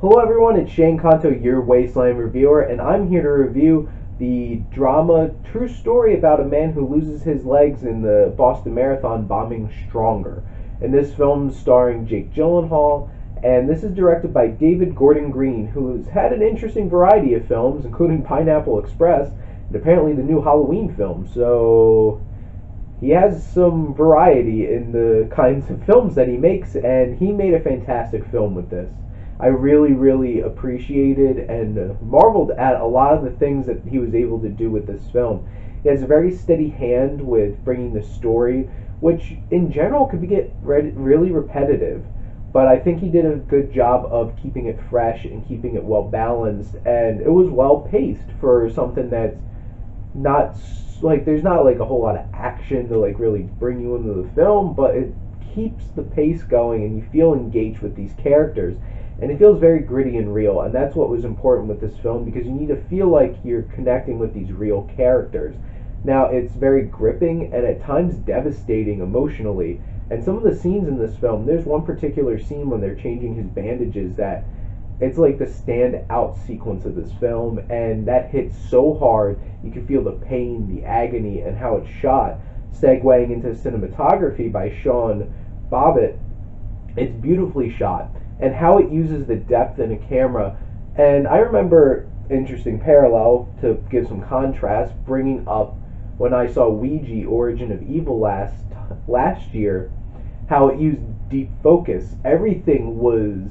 Hello everyone, it's Shane Kanto, your Wasteland reviewer, and I'm here to review the drama true story about a man who loses his legs in the Boston Marathon bombing Stronger. And this film starring Jake Gyllenhaal, and this is directed by David Gordon Green, who's had an interesting variety of films, including Pineapple Express, and apparently the new Halloween film, so he has some variety in the kinds of films that he makes, and he made a fantastic film with this. I really appreciated and marveled at a lot of the things that he was able to do with this film. He has a very steady hand with bringing the story, which in general could get really repetitive, but I think he did a good job of keeping it fresh and keeping it well balanced, and it was well paced for something that's not like there's not like a whole lot of action to like really bring you into the film, but it keeps the pace going and you feel engaged with these characters, and it feels very gritty and real, and that's what was important with this film, because you need to feel like you're connecting with these real characters. Now, it's very gripping and at times devastating emotionally, and some of the scenes in this film, there's one particular scene when they're changing his bandages that it's like the standout sequence of this film, and that hits so hard. You can feel the pain, the agony, and how it's shot. Segueing into cinematography by Sean Bobbitt, it's beautifully shot, and how it uses the depth in a camera. And I remember, interesting parallel to give some contrast, bringing up when I saw Ouija Origin of Evil last year, how it used deep focus. Everything was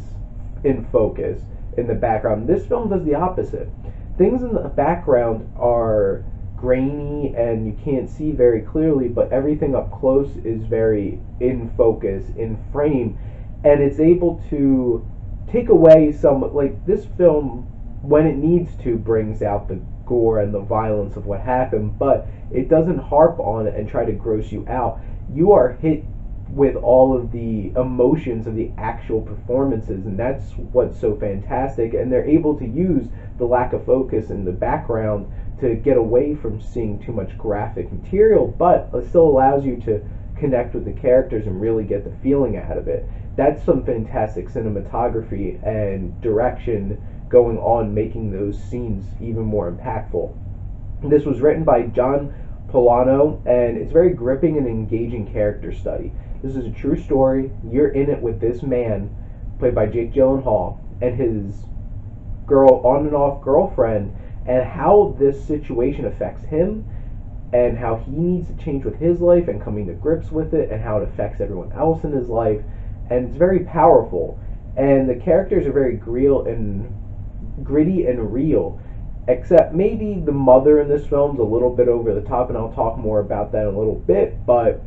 in focus in the background. This film does the opposite. Things in the background are grainy and you can't see very clearly, but everything up close is very in focus, in frame, and it's able to take away some, like, this film, when it needs to, brings out the gore and the violence of what happened, but it doesn't harp on it and try to gross you out. You are hit with all of the emotions of the actual performances, and that's what's so fantastic. And they're able to use the lack of focus in the background to get away from seeing too much graphic material, but it still allows you to connect with the characters and really get the feeling out of it. That's some fantastic cinematography and direction going on, making those scenes even more impactful. This was written by John Polano, and it's very gripping and engaging character study. This is a true story. You're in it with this man, played by Jake Gyllenhaal, and his on and off girlfriend, and how this situation affects him, and how he needs to change with his life and coming to grips with it, and how it affects everyone else in his life. And it's very powerful. And the characters are very gritty and real. Except maybe the mother in this film's a little bit over the top, and I'll talk more about that in a little bit, but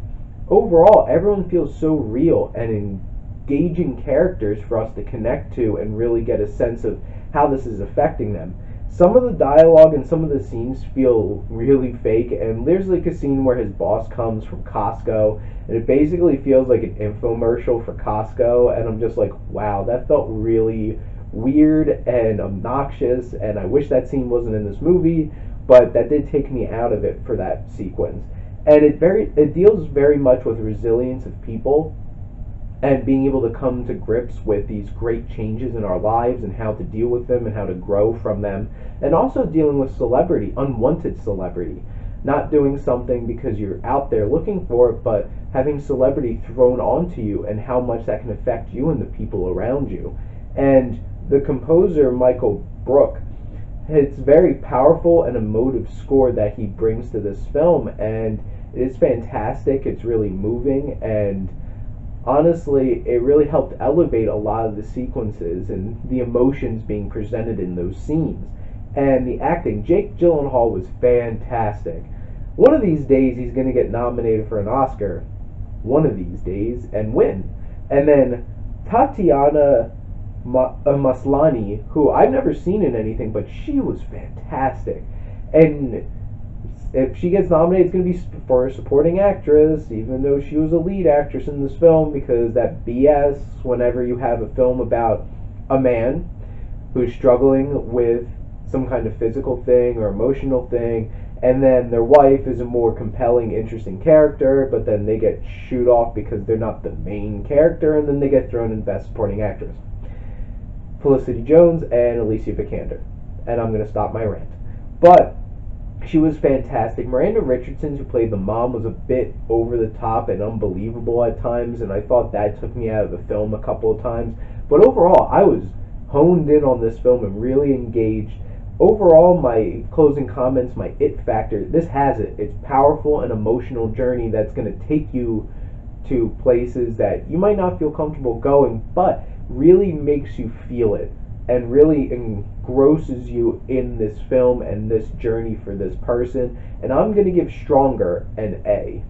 overall, everyone feels so real and engaging characters for us to connect to and really get a sense of how this is affecting them. Some of the dialogue and some of the scenes feel really fake, and there's like a scene where his boss comes from Costco, and it basically feels like an infomercial for Costco, and I'm just like, wow, that felt really weird and obnoxious, and I wish that scene wasn't in this movie, but that did take me out of it for that sequence. And it deals very much with resilience of people and being able to come to grips with these great changes in our lives and how to deal with them and how to grow from them, and also dealing with celebrity, unwanted celebrity, not doing something because you're out there looking for it, but having celebrity thrown onto you and how much that can affect you and the people around you. And the composer, Michael Brook, it's very powerful and emotive score that he brings to this film, and it is fantastic. It's really moving, and honestly, it really helped elevate a lot of the sequences and the emotions being presented in those scenes. And the acting, Jake Gyllenhaal was fantastic. One of these days, he's going to get nominated for an Oscar. One of these days, and win. And then Tatiana Maslany, who I've never seen in anything, but she was fantastic. And if she gets nominated, it's going to be for supporting actress, even though she was a lead actress in this film, because that BS, whenever you have a film about a man who's struggling with some kind of physical thing or emotional thing, and then their wife is a more compelling, interesting character, but then they get shooed off because they're not the main character, and then they get thrown in Best Supporting Actress. Felicity Jones, and Alicia Vikander. And I'm going to stop my rant. But she was fantastic. Miranda Richardson, who played the mom, was a bit over the top and unbelievable at times, and I thought that took me out of the film a couple of times. But overall, I was honed in on this film and really engaged. Overall, my closing comments, my it factor, this has it. It's powerful and emotional journey that's going to take you to places that you might not feel comfortable going, but really makes you feel it and really engrosses you in this film and this journey for this person. And I'm going to give Stronger an A.